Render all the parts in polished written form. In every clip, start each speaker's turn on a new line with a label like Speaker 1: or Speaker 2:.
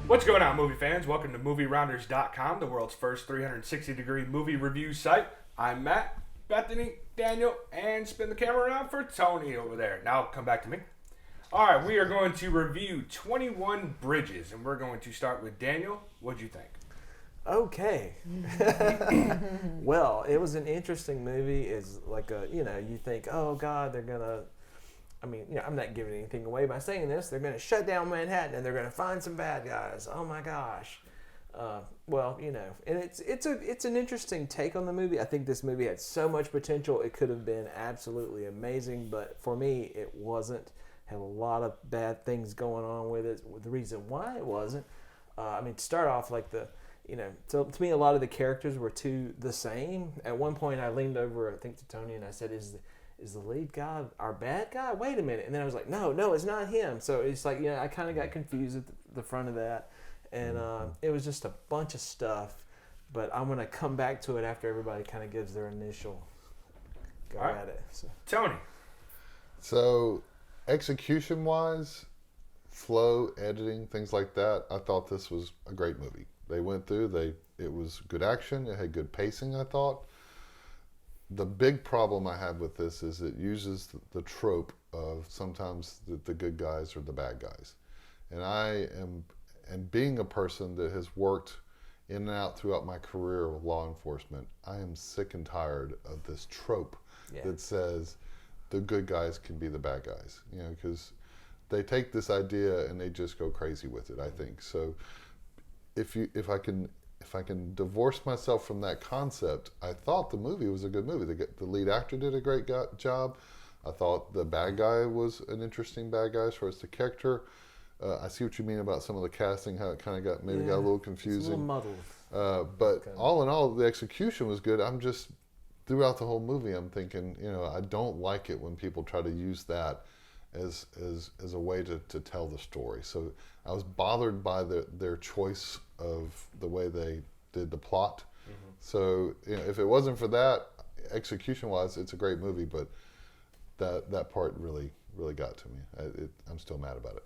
Speaker 1: What's going on, movie fans? Welcome to MovieRounders.com, the world's first 360-degree movie review site. I'm Matt, Bethany, Daniel, and spin the camera around for Tony over there. Now come back to me. All right, we are going to review 21 Bridges, and we're going to start with Daniel. What'd you think?
Speaker 2: Okay. Well, it was an interesting movie. It's like you think, oh God, they're gonna. I'm not giving anything away by saying this. They're gonna shut down Manhattan and they're gonna find some bad guys. Oh my gosh. And it's an interesting take on the movie. I think this movie had so much potential. It could have been absolutely amazing, but for me, it wasn't. Had a lot of bad things going on with it. The reason why it wasn't. To start off so to me, a lot of the characters were the same. At one point, I leaned over, I think, to Tony, and I said, "Is the lead guy our bad guy? Wait a minute!" And then I was like, "No, it's not him." So it's like, I kind of got confused at the front of that, and it was just a bunch of stuff. But I'm gonna come back to it after everybody kind of gives their initial go at it. So.
Speaker 1: Tony.
Speaker 3: So, execution-wise, flow, editing, things like that, I thought this was a great movie. They went through, it was good action, it had good pacing, I thought. The big problem I have with this is it uses the trope of sometimes the good guys are the bad guys. And being a person that has worked in and out throughout my career of law enforcement, I am sick and tired of this trope that says the good guys can be the bad guys, because they take this idea and they just go crazy with it, I think. So if I can divorce myself from that concept, I thought the movie was a good movie. The lead actor did a great job. I thought the bad guy was an interesting bad guy as far as the character. I see what you mean about some of the casting, how it kind of got a little confusing.
Speaker 2: It's a little muddled.
Speaker 3: But all in all, the execution was good. I'm just, throughout the whole movie, I'm thinking, I don't like it when people try to use that as a way to tell the story. So I was bothered by their choice of the way they did the plot. Mm-hmm. So if it wasn't for that, execution-wise, it's a great movie, but that part really got to me. I'm still mad about it.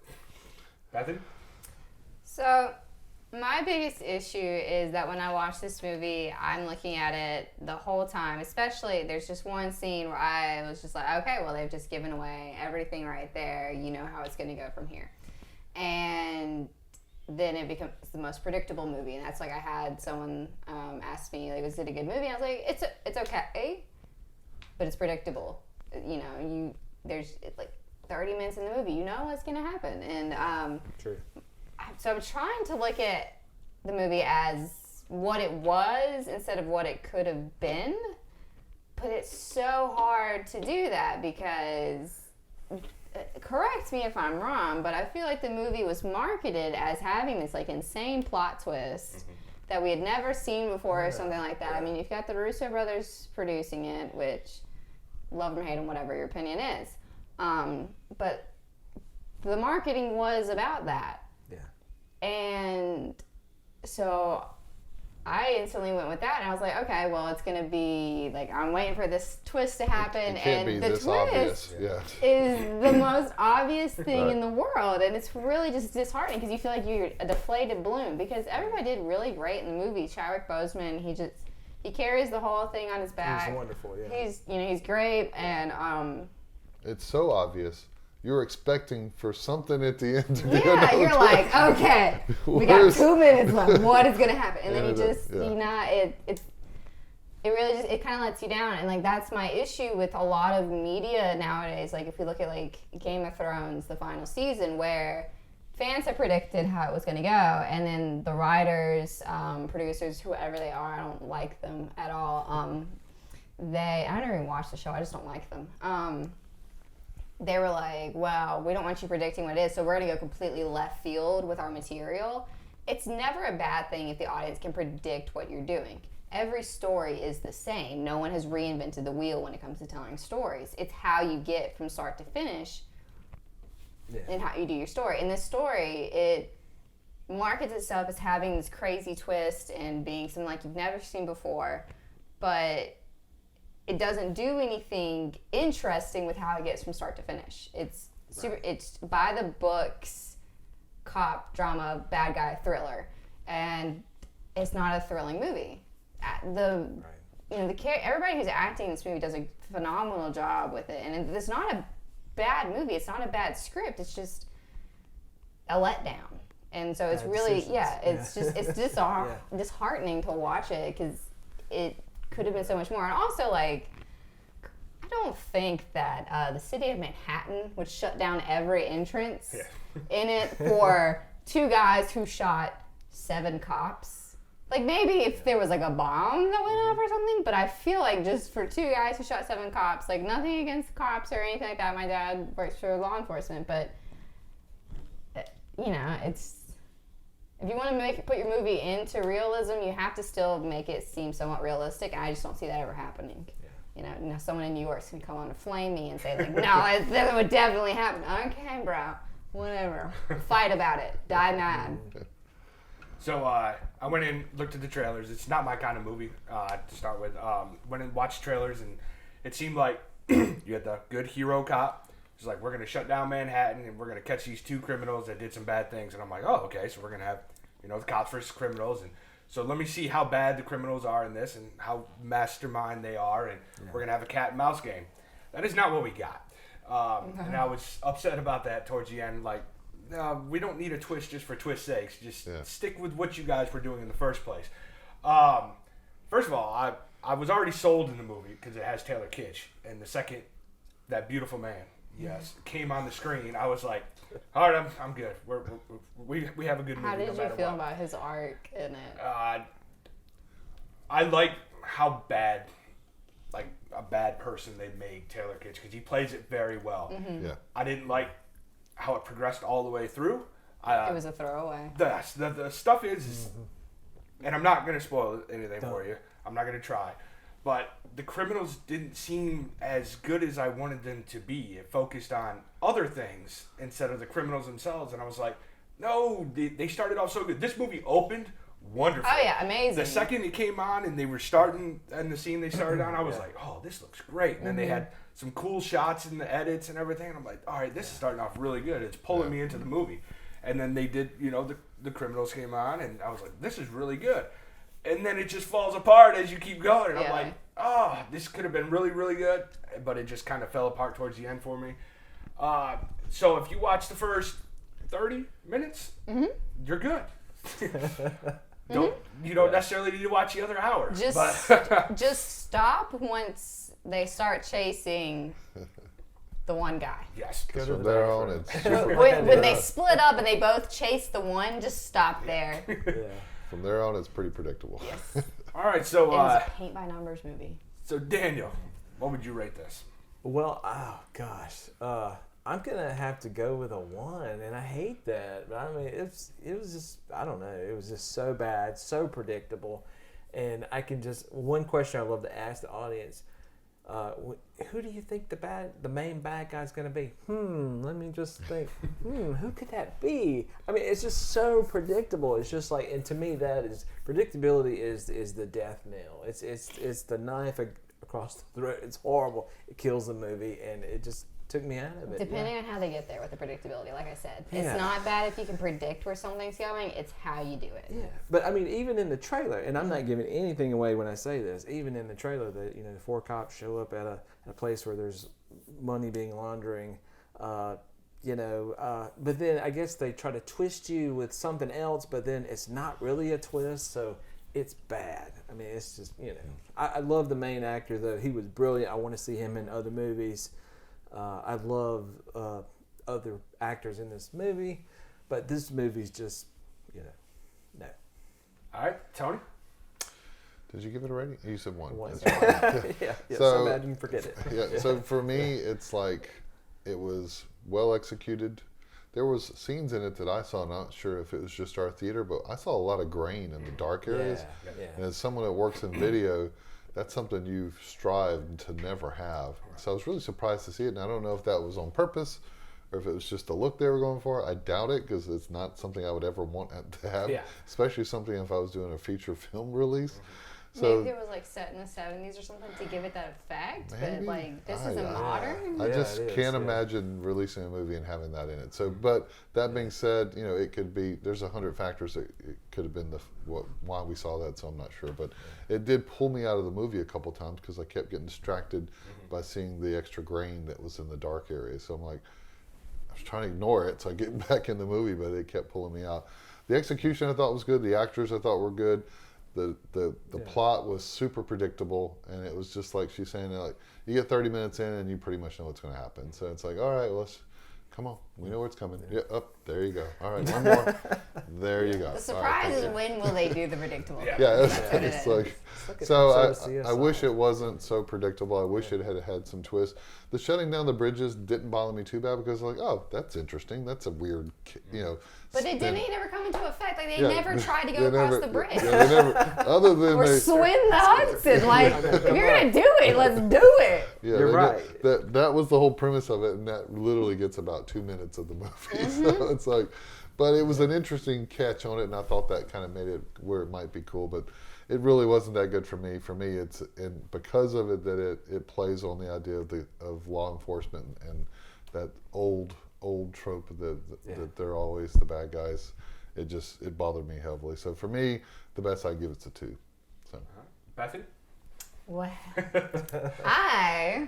Speaker 1: Bethany?
Speaker 4: So my biggest issue is that when I watch this movie, I'm looking at it the whole time, especially there's just one scene where I was just like, okay, well, they've just given away everything right there. You know how it's going to go from here. And then it becomes the most predictable movie. And that's like I had someone ask me, like, was it a good movie? I was like, it's okay, but it's predictable. There's like 30 minutes in the movie. You know what's going to happen. And
Speaker 2: True.
Speaker 4: So I'm trying to look at the movie as what it was instead of what it could have been. But it's so hard to do that because, correct me if I'm wrong, but I feel like the movie was marketed as having this like insane plot twist that we had never seen before or something like that. I mean, you've got the Russo brothers producing it, which love them, hate them, whatever your opinion is. But the marketing was about that. And so I instantly went with that, and I was like, okay, well, it's going to be, like, I'm waiting for this twist to happen,
Speaker 3: it can't
Speaker 4: and
Speaker 3: be
Speaker 4: the
Speaker 3: this
Speaker 4: twist
Speaker 3: obvious.
Speaker 4: is the most obvious thing in the world, and it's really just disheartening, because you feel like you're a deflated balloon, because everybody did really great in the movie. Chadwick Boseman, he carries the whole thing on his back.
Speaker 2: He's wonderful, yeah.
Speaker 4: He's great, and
Speaker 3: It's so obvious. You're expecting for something at the end to be
Speaker 4: you're like, okay, we got 2 minutes left. What is gonna happen? And then you just, it really just, it kind of lets you down. And like that's my issue with a lot of media nowadays. Like if we look at like Game of Thrones, the final season, where fans have predicted how it was gonna go, and then the writers, producers, whoever they are, I don't like them at all. I don't even watch the show. I just don't like them. They were like, well, we don't want you predicting what it is, so we're going to go completely left field with our material. It's never a bad thing if the audience can predict what you're doing. Every story is the same. No one has reinvented the wheel when it comes to telling stories. It's how you get from start to finish and how you do your story. In this story, it markets itself as having this crazy twist and being something like you've never seen before, but it doesn't do anything interesting with how it gets from start to finish. It's super. It's by the books cop drama bad guy thriller, and it's not a thrilling movie. Everybody who's acting in this movie does a phenomenal job with it, and it's not a bad movie. It's not a bad script. It's just a letdown, and so it's really it's disheartening to watch it because it could have been so much more. And also, like, I don't think that the city of Manhattan would shut down every entrance in it for two guys who shot 7 cops. Like, maybe if there was, like, a bomb that went off or something, but I feel like just for 2 guys who shot 7 cops, like, nothing against cops or anything like that. My dad works for law enforcement, but, you know, it's... If you want to put your movie into realism, you have to still make it seem somewhat realistic, and I just don't see that ever happening. Yeah. You know, someone in New York's going to come on and flame me and say, like, no, that would definitely happen. Okay, bro. Whatever. Fight about it. Die mad.
Speaker 1: So I went in, looked at the trailers. It's not my kind of movie to start with. Went and watched trailers, and it seemed like you had the good hero cop. It's like, we're going to shut down Manhattan, and we're going to catch these 2 criminals that did some bad things. And I'm like, oh, okay, so we're going to have, you know, the cops versus criminals. And so let me see how bad the criminals are in this and how mastermind they are, and we're going to have a cat and mouse game. That is not what we got. And I was upset about that towards the end, like, no, we don't need a twist just for twist's sake. Just stick with what you guys were doing in the first place. First of all, I was already sold in the movie because it has Taylor Kitsch. And the second that beautiful man, came on the screen, I was like, all right, I'm good. We have a good movie.
Speaker 4: How did you feel about his arc in it?
Speaker 1: I like how bad, like a bad person they made Taylor Kitsch because he plays it very well.
Speaker 4: Mm-hmm.
Speaker 3: Yeah.
Speaker 1: I didn't like how it progressed all the way through.
Speaker 4: It was a throwaway.
Speaker 1: The stuff is, and I'm not going to spoil anything for you. I'm not going to try. But the criminals didn't seem as good as I wanted them to be. It focused on other things instead of the criminals themselves. And I was like, no, they started off so good. This movie opened wonderful.
Speaker 4: Oh, yeah, amazing.
Speaker 1: The second it came on and they were starting, and the scene they started on, I was like, oh, this looks great. And then they had some cool shots in the edits and everything. And I'm like, all right, this is starting off really good. It's pulling me into the movie. And then they did, you know, the criminals came on, and I was like, this is really good. And then it just falls apart as you keep going. And I'm like, oh, this could have been really, really good. But it just kind of fell apart towards the end for me. So if you watch the first 30 minutes, you're good. You don't necessarily need to watch the other hour.
Speaker 4: Just stop once they start chasing the one guy.
Speaker 1: Yes.
Speaker 3: From there on, it's super.
Speaker 4: When they split up and they both chase the one, just stop there.
Speaker 3: From there on, it's pretty predictable.
Speaker 4: Yes.
Speaker 1: All right, so
Speaker 4: It was a paint by numbers movie.
Speaker 1: So Daniel, what would you rate this?
Speaker 2: Well, oh gosh, I'm gonna have to go with a 1, and I hate that. But I mean, it was just, I don't know, it was just so bad, so predictable, and I can just, one question I love to ask the audience: who do you think the main bad guy's gonna be? Let me just think. Who could that be? I mean, it's just so predictable. It's just like, and to me, that is predictability is the death knell. It's the knife across the throat. It's horrible. It kills the movie, and it just took me out of it.
Speaker 4: Depending on how they get there with the predictability, like I said. It's not bad if you can predict where something's going, it's how you do it.
Speaker 2: Yeah. But I mean, even in the trailer, and I'm not giving anything away when I say this, even in the trailer, the 4 cops show up at a place where there's money being laundering, but then I guess they try to twist you with something else, but then it's not really a twist, so it's bad. I mean, it's just, I love the main actor, though. He was brilliant. I want to see him in other movies. I love other actors in this movie, but this movie's just, no.
Speaker 1: All right, Tony?
Speaker 3: Did you give it a rating? You said 1.
Speaker 2: 1.
Speaker 3: Yeah.
Speaker 2: So imagine you forget it.
Speaker 3: Yeah. So for me, it's like it was well executed. There was scenes in it that I saw, not sure if it was just our theater, but I saw a lot of grain in the dark areas.
Speaker 2: Yeah.
Speaker 3: And as someone that works in video, that's something you've strived to never have. So I was really surprised to see it, and I don't know if that was on purpose or if it was just the look they were going for. I doubt it, because it's not something I would ever want to have, especially something if I was doing a feature film release. So
Speaker 4: maybe it was like set in the 70s or something to give it that effect,
Speaker 3: maybe,
Speaker 4: but like this
Speaker 3: I-
Speaker 4: is a
Speaker 3: I-
Speaker 4: modern.
Speaker 3: I
Speaker 2: Yeah,
Speaker 3: just
Speaker 2: it is,
Speaker 3: can't
Speaker 2: yeah.
Speaker 3: imagine releasing a movie and having that in it. So, but that being said, you know, it could be. There's 100 factors that it could have been why we saw that. So I'm not sure, but it did pull me out of the movie a couple times because I kept getting distracted by seeing the extra grain that was in the dark area. So I'm like, I was trying to ignore it, so I get back in the movie, but it kept pulling me out. The execution I thought was good. The actors I thought were good. The plot was super predictable, and it was just like she's saying, like you get 30 minutes in and you pretty much know what's going to happen. So it's like, all right, well, come on, we know what's coming. Yeah, up there you go. All right, one more. There you go.
Speaker 4: The
Speaker 3: All right,
Speaker 4: surprise
Speaker 3: thank
Speaker 4: is
Speaker 3: you.
Speaker 4: when will they do the predictable?
Speaker 3: Yeah, it's
Speaker 4: That's what it
Speaker 3: like
Speaker 2: Look at
Speaker 3: so.
Speaker 2: episode of
Speaker 3: I wish
Speaker 2: CSI.
Speaker 3: it wasn't so predictable. I wish it had some twists. The shutting down the bridges didn't bother me too bad because like, oh, that's interesting. That's a weird, you know.
Speaker 4: But it
Speaker 3: spin.
Speaker 4: didn't never come into effect. Like they
Speaker 3: Yeah,
Speaker 4: never tried to
Speaker 3: they
Speaker 4: go across
Speaker 3: never-
Speaker 4: the bridge.
Speaker 3: Yeah, they never. Other than
Speaker 4: Or
Speaker 3: they.
Speaker 4: swim the Hudson. Like if you're gonna do it, let's do it.
Speaker 3: Yeah,
Speaker 2: You're
Speaker 3: they
Speaker 2: right.
Speaker 3: That was the whole premise of it, and that literally gets about 2 minutes of the movie. So it's like, but it was an interesting catch on it, and I thought that kind of made it where it might be cool. But it really wasn't that good for me. For me, it's and because of it that it plays on the idea of law enforcement and that old trope that they're always the bad guys. It bothered me heavily. So for me, the best I give it's a 2. So.
Speaker 1: Bethany?
Speaker 4: Well, I,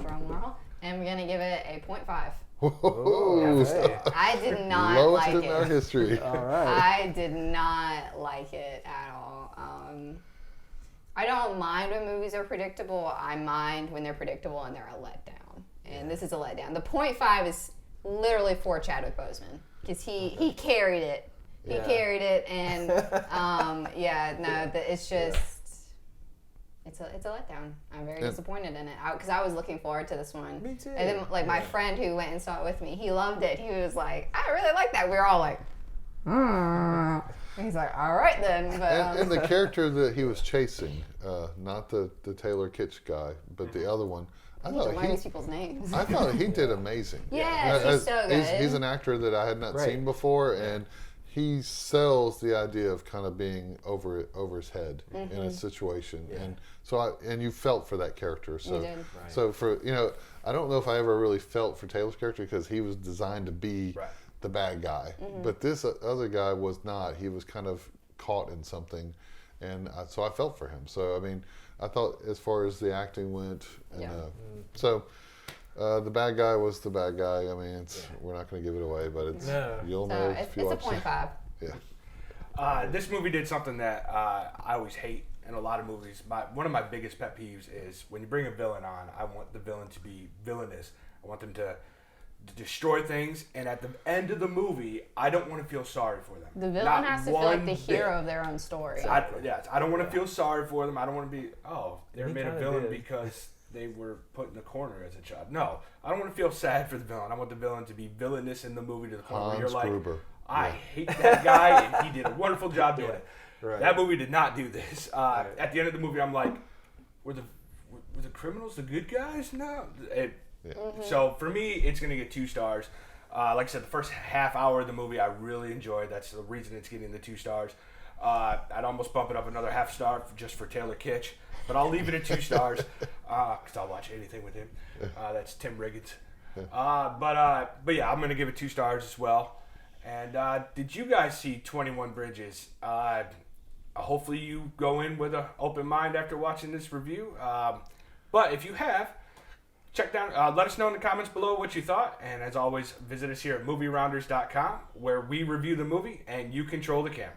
Speaker 4: drum roll, am gonna give it a 0.5.
Speaker 3: Whoa.
Speaker 2: Hey.
Speaker 4: I did not
Speaker 3: Lowest
Speaker 4: like
Speaker 3: in our
Speaker 4: it.
Speaker 3: history.
Speaker 2: All right.
Speaker 4: I did not like it at all. I don't mind when movies are predictable. I mind when they're predictable and they're a letdown. And this is a letdown. The 0.5 is literally for Chadwick Boseman because he carried it. He
Speaker 2: Yeah.
Speaker 4: carried it, and it's just. It's a letdown. I'm very disappointed in it because I was looking forward to this one.
Speaker 2: Me too.
Speaker 4: And then, like my friend who went and saw it with me, he loved it. He was like, "I really like that." We were all like, And he's like, "All right then." But
Speaker 3: And the character that he was chasing, not the Taylor Kitsch guy, but the other one, I
Speaker 4: I need to
Speaker 3: thought
Speaker 4: learn these people's names.
Speaker 3: I thought he did amazing.
Speaker 4: Yes, he's so good.
Speaker 3: He's an actor that I had not
Speaker 2: Right.
Speaker 3: seen before, and he sells the idea of kind of being over his head in a situation, and so you felt for that character. So,
Speaker 4: did.
Speaker 2: Right.
Speaker 3: so for I don't know if I ever really felt for Taylor's character because he was designed to be
Speaker 1: Right.
Speaker 3: the bad guy, but this other guy was not. He was kind of caught in something, and so I felt for him. So I mean, I thought as far as the acting went, and,
Speaker 4: Yeah.
Speaker 3: so. The bad guy was the bad guy. I mean, we're not going to give it away, but you'll
Speaker 4: So
Speaker 3: know
Speaker 4: it's
Speaker 3: if you
Speaker 4: a
Speaker 3: watch it.
Speaker 4: 0.5.
Speaker 3: Yeah.
Speaker 1: This movie did something that I always hate in a lot of movies. One of my biggest pet peeves is when you bring a villain on, I want the villain to be villainous. I want them to destroy things, and at the end of the movie, I don't want to feel sorry for them.
Speaker 4: The villain
Speaker 1: Not
Speaker 4: has to feel like
Speaker 1: one
Speaker 4: the hero
Speaker 1: bit.
Speaker 4: of their own story.
Speaker 1: I don't want to feel sorry for them. I don't want to be, they're
Speaker 2: He
Speaker 1: made a
Speaker 2: kinda
Speaker 1: villain
Speaker 2: did.
Speaker 1: because they were put in the corner as a child. No, I don't want to feel sad for the villain. I want the villain to be villainous in the movie to the point where you're
Speaker 3: Hans
Speaker 1: like,
Speaker 3: Gruber.
Speaker 1: I hate that guy, and he did a wonderful job doing it.
Speaker 2: Right.
Speaker 1: That movie did not do this. At the end of the movie, I'm like, were the criminals the good guys? No. So for me, it's going to get 2 stars. Like I said, the first half hour of the movie I really enjoyed. That's the reason it's getting the 2 stars. I'd almost bump it up another half star just for Taylor Kitsch, but I'll leave it at 2 stars because I'll watch anything with him. That's Tim Riggins. But yeah, I'm going to give it 2 stars as well. And did you guys see 21 Bridges? Hopefully you go in with an open mind after watching this review. But if you have, check down. Let us know in the comments below what you thought. And as always, visit us here at MovieRounders.com where we review the movie and you control the camera.